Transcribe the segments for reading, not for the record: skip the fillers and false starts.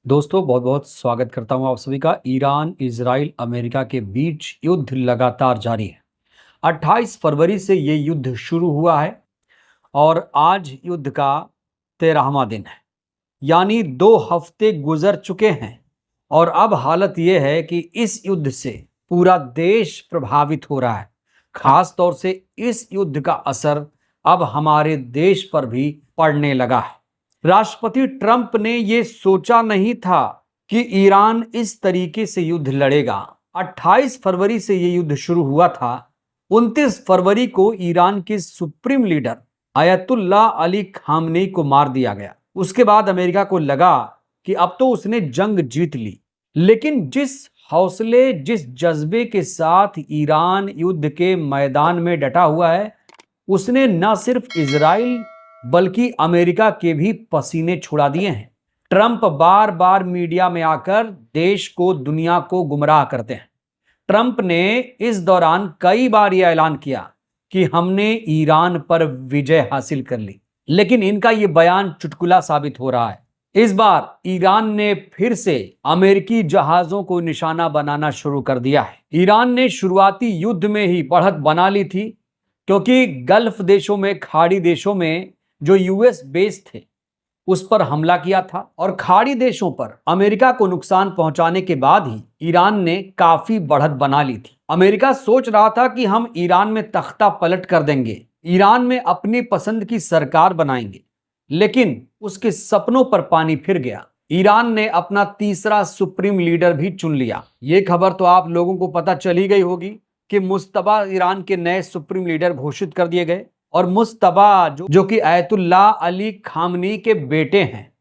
दोस्तों बहुत बहुत स्वागत करता हूं आप सभी का। ईरान इजराइल अमेरिका के बीच युद्ध लगातार जारी है। 28 फरवरी से ये युद्ध शुरू हुआ है और आज युद्ध का 13वां दिन है, यानी 2 हफ्ते गुजर चुके हैं। और अब हालत यह है कि इस युद्ध से पूरा देश प्रभावित हो रहा है। खास तौर से इस युद्ध का असर अब हमारे देश पर भी पड़ने लगा है। राष्ट्रपति ट्रंप ने यह सोचा नहीं था कि ईरान इस तरीके से युद्ध लड़ेगा। 28 फरवरी से यह युद्ध शुरू हुआ था। 29 फरवरी को ईरान के सुप्रीम लीडर अयतुल्ला अली खामनेई को मार दिया गया। उसके बाद अमेरिका को लगा कि अब तो उसने जंग जीत ली। लेकिन जिस हौसले, जिस जज्बे के साथ ईरान युद्ध के मैदान में डटा हुआ है, उसने न सिर्फ इजराइल बल्कि अमेरिका के भी पसीने छुड़ा दिए हैं। ट्रंप बार बार मीडिया में आकर देश को, दुनिया को गुमराह करते हैं। ट्रंप ने इस दौरान कई बार यह ऐलान किया कि हमने ईरान पर विजय हासिल कर ली, लेकिन इनका यह बयान चुटकुला साबित हो रहा है। इस बार ईरान ने फिर से अमेरिकी जहाजों को निशाना बनाना शुरू कर दिया है। ईरान ने शुरुआती युद्ध में ही बढ़त बना ली थी, क्योंकि गल्फ देशों में, खाड़ी देशों में जो यूएस बेस थे उस पर हमला किया था और खाड़ी देशों पर अमेरिका को नुकसान पहुंचाने के बाद ही ईरान ने काफी बढ़त बना ली थी। अमेरिका सोच रहा था कि हम ईरान में तख्ता पलट कर देंगे, ईरान में अपनी पसंद की सरकार बनाएंगे, लेकिन उसके सपनों पर पानी फिर गया। ईरान ने अपना तीसरा सुप्रीम लीडर भी चुन लिया। यह खबर तो आप लोगों को पता चली गई होगी कि मुस्तबा ईरान के नए सुप्रीम लीडर घोषित कर दिए गए। और मुस्तबा जो कि अयतुल्ला अली खामनेई के बेटे हैं,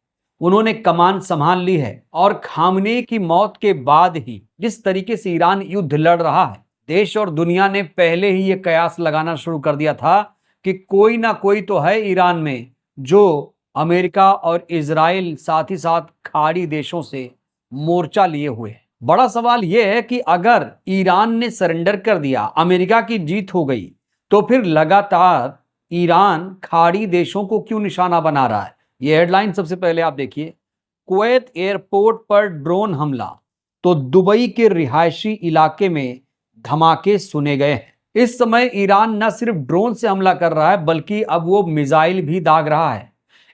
उन्होंने कमान संभाल ली है। और खामनेई की मौत के बाद ही जिस तरीके से ईरान युद्ध लड़ रहा है, देश और दुनिया ने पहले ही ये कयास लगाना शुरू कर दिया था कि कोई ना कोई तो है ईरान में जो अमेरिका और इजराइल, साथ ही साथ खाड़ी देशों से मोर्चा लिए हुए है। बड़ा सवाल यह है कि अगर ईरान ने सरेंडर कर दिया, अमेरिका की जीत हो गई, तो फिर लगातार ईरान खाड़ी देशों को क्यों निशाना बना रहा है। यह हेडलाइन सबसे पहले आप देखिए। कुवैत एयरपोर्ट पर ड्रोन हमला, तो दुबई के रिहायशी इलाके में धमाके सुने गए हैं। इस समय ईरान न सिर्फ ड्रोन से हमला कर रहा है, बल्कि अब वो मिसाइल भी दाग रहा है।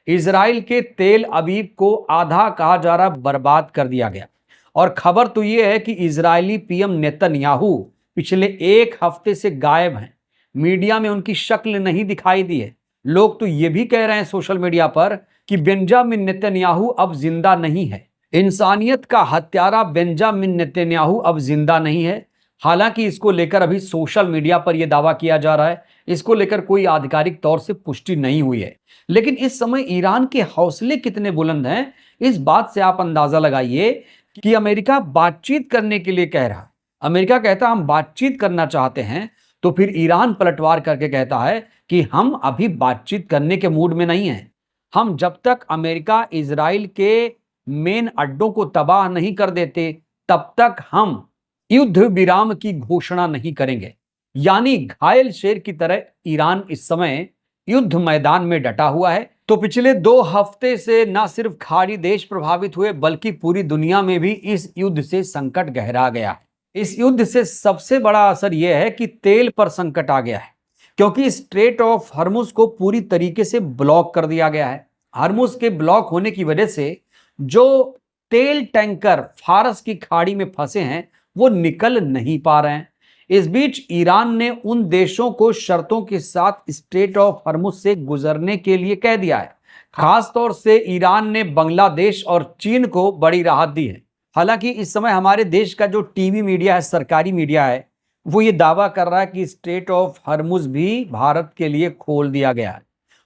इजराइल के तेल अवीव को आधा कहा जा रहा बर्बाद कर दिया गया। और खबर तो यह है कि इजरायली पीएम नेतन्याहू पिछले 1 हफ्ते से गायब हैं। मीडिया में उनकी शक्ल नहीं दिखाई दी है। लोग तो ये भी कह रहे हैं सोशल मीडिया पर कि बेंजामिन नेतन्याहू अब जिंदा नहीं है। इंसानियत का हत्यारा बेंजामिन नेतन्याहू अब जिंदा नहीं है। हालांकि इसको लेकर अभी सोशल मीडिया पर यह दावा किया जा रहा है, इसको लेकर कोई आधिकारिक तौर से पुष्टि नहीं हुई है। लेकिन इस समय ईरान के हौसले कितने बुलंद हैं, इस बात से आप अंदाजा लगाइए कि अमेरिका बातचीत करने के लिए कह रहा है। अमेरिका कहता हम बातचीत करना चाहते हैं, तो फिर ईरान पलटवार करके कहता है कि हम अभी बातचीत करने के मूड में नहीं हैं। हम जब तक अमेरिका इजराइल के मेन अड्डों को तबाह नहीं कर देते, तब तक हम युद्ध विराम की घोषणा नहीं करेंगे। यानी घायल शेर की तरह ईरान इस समय युद्ध मैदान में डटा हुआ है। तो पिछले 2 हफ्ते से न सिर्फ खाड़ी देश प्रभावित हुए, बल्कि पूरी दुनिया में भी इस युद्ध से संकट गहरा गया है। इस युद्ध से सबसे बड़ा असर यह है कि तेल पर संकट आ गया है, क्योंकि स्ट्रेट ऑफ हर्मुज को पूरी तरीके से ब्लॉक कर दिया गया है। हर्मुज के ब्लॉक होने की वजह से जो तेल टैंकर फारस की खाड़ी में फंसे हैं, वो निकल नहीं पा रहे हैं। इस बीच ईरान ने उन देशों को शर्तों के साथ स्ट्रेट ऑफ हर्मुज से गुजरने के लिए कह दिया है। खास तौर से ईरान ने बांग्लादेश और चीन को बड़ी राहत दी है। हालांकि इस समय हमारे देश का जो टीवी मीडिया है, सरकारी मीडिया है, वो ये दावा कर रहा है कि स्ट्रेट ऑफ हर्मुज भी भारत के लिए खोल दिया गया है।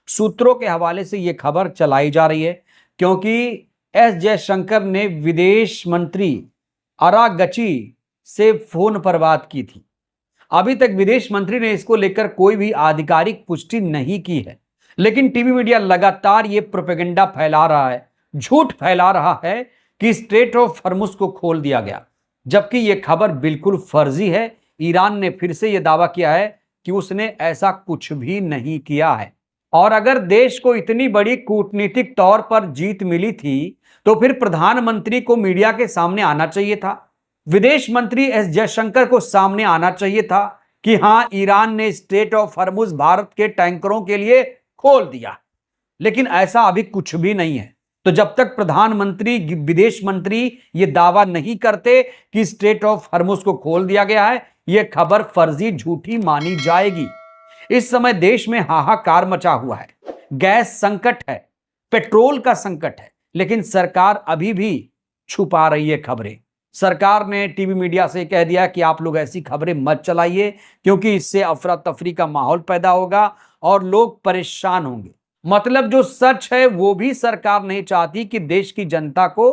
सूत्रों के हवाले से ये खबर चलाई जा रही है, क्योंकि एस जयशंकर ने विदेश मंत्री अरागची से फोन पर बात की थी। अभी तक विदेश मंत्री ने इसको लेकर कोई भी आधिकारिक पुष्टि नहीं की है, लेकिन टीवी मीडिया लगातार ये प्रोपेगेंडा फैला रहा है, झूठ फैला रहा है कि स्ट्रेट ऑफ हर्मुज को खोल दिया गया, जबकि यह खबर बिल्कुल फर्जी है। ईरान ने फिर से यह दावा किया है कि उसने ऐसा कुछ भी नहीं किया है। और अगर देश को इतनी बड़ी कूटनीतिक तौर पर जीत मिली थी तो फिर प्रधानमंत्री को मीडिया के सामने आना चाहिए था, विदेश मंत्री एस जयशंकर को सामने आना चाहिए था कि हां, ईरान ने स्ट्रेट ऑफ हॉर्मुज भारत के टैंकरों के लिए खोल दिया। लेकिन ऐसा अभी कुछ भी नहीं है। तो जब तक प्रधानमंत्री, विदेश मंत्री ये दावा नहीं करते कि स्ट्रेट ऑफ हॉर्मुज को खोल दिया गया है, यह खबर फर्जी, झूठी मानी जाएगी। इस समय देश में हाहाकार मचा हुआ है, गैस संकट है, पेट्रोल का संकट है, लेकिन सरकार अभी भी छुपा रही है खबरें। सरकार ने टीवी मीडिया से कह दिया कि आप लोग ऐसी खबरें मत चलाइए क्योंकि इससे अफरा तफरी का माहौल पैदा होगा और लोग परेशान होंगे। मतलब जो सच है वो भी सरकार नहीं चाहती कि देश की जनता को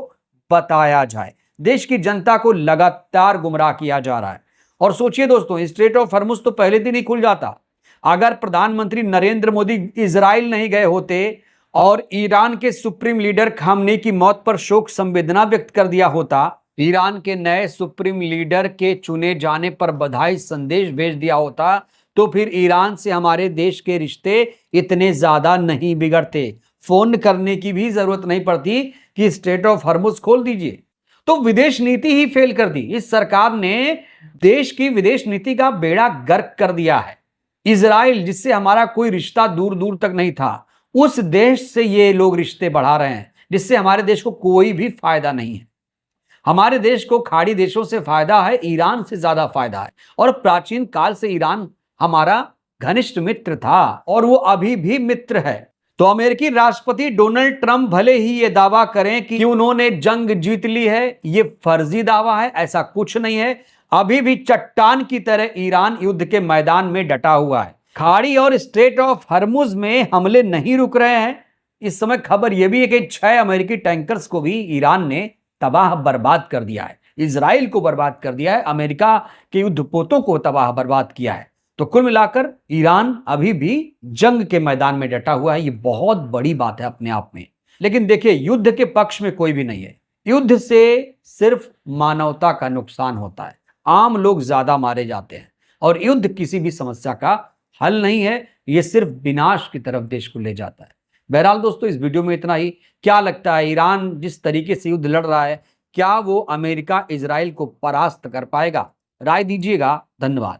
बताया जाए। देश की जनता को लगातार गुमराह किया जा रहा है। और सोचिए दोस्तों, स्ट्रेट ऑफ हॉर्मुज तो पहले दिन ही खुल जाता अगर प्रधानमंत्री नरेंद्र मोदी इजराइल नहीं गए होते और ईरान के सुप्रीम लीडर खामनेई की मौत पर शोक संवेदना व्यक्त कर दिया होता, ईरान के नए सुप्रीम लीडर के चुने जाने पर बधाई संदेश भेज दिया होता, तो फिर ईरान से हमारे देश के रिश्ते इतने ज्यादा नहीं बिगड़ते। फोन करने की भी जरूरत नहीं पड़ती कि स्ट्रेट ऑफ हॉर्मुज खोल दीजिए। तो विदेश नीति ही फेल कर दी। इस सरकार ने देश की विदेश नीति का बेड़ा गर्क कर दिया है। इजराइल, जिससे हमारा कोई रिश्ता दूर दूर तक नहीं था, उस देश से ये लोग रिश्ते बढ़ा रहे हैं, जिससे हमारे देश को कोई भी फायदा नहीं है। हमारे देश को खाड़ी देशों से फायदा है, ईरान से ज्यादा फायदा है। और प्राचीन काल से ईरान हमारा घनिष्ठ मित्र था और वो अभी भी मित्र है। तो अमेरिकी राष्ट्रपति डोनाल्ड ट्रंप भले ही ये दावा करें कि उन्होंने जंग जीत ली है, ये फर्जी दावा है, ऐसा कुछ नहीं है। अभी भी चट्टान की तरह ईरान युद्ध के मैदान में डटा हुआ है। खाड़ी और स्ट्रेट ऑफ हॉर्मुज में हमले नहीं रुक रहे हैं। इस समय खबर यह भी है कि 6 अमेरिकी टैंकर्स को भी ईरान ने तबाह बर्बाद कर दिया है, इजराइल को बर्बाद कर दिया है, अमेरिका के युद्धपोतों को तबाह बर्बाद किया है। तो कुल मिलाकर ईरान अभी भी जंग के मैदान में डटा हुआ है। ये बहुत बड़ी बात है अपने आप में। लेकिन देखिए, युद्ध के पक्ष में कोई भी नहीं है। युद्ध से सिर्फ मानवता का नुकसान होता है, आम लोग ज्यादा मारे जाते हैं। और युद्ध किसी भी समस्या का हल नहीं है, ये सिर्फ विनाश की तरफ देश को ले जाता है। बहरहाल दोस्तों, इस वीडियो में इतना ही। क्या लगता है, ईरान जिस तरीके से युद्ध लड़ रहा है, क्या वो अमेरिका इजराइल को परास्त कर पाएगा? राय दीजिएगा। धन्यवाद।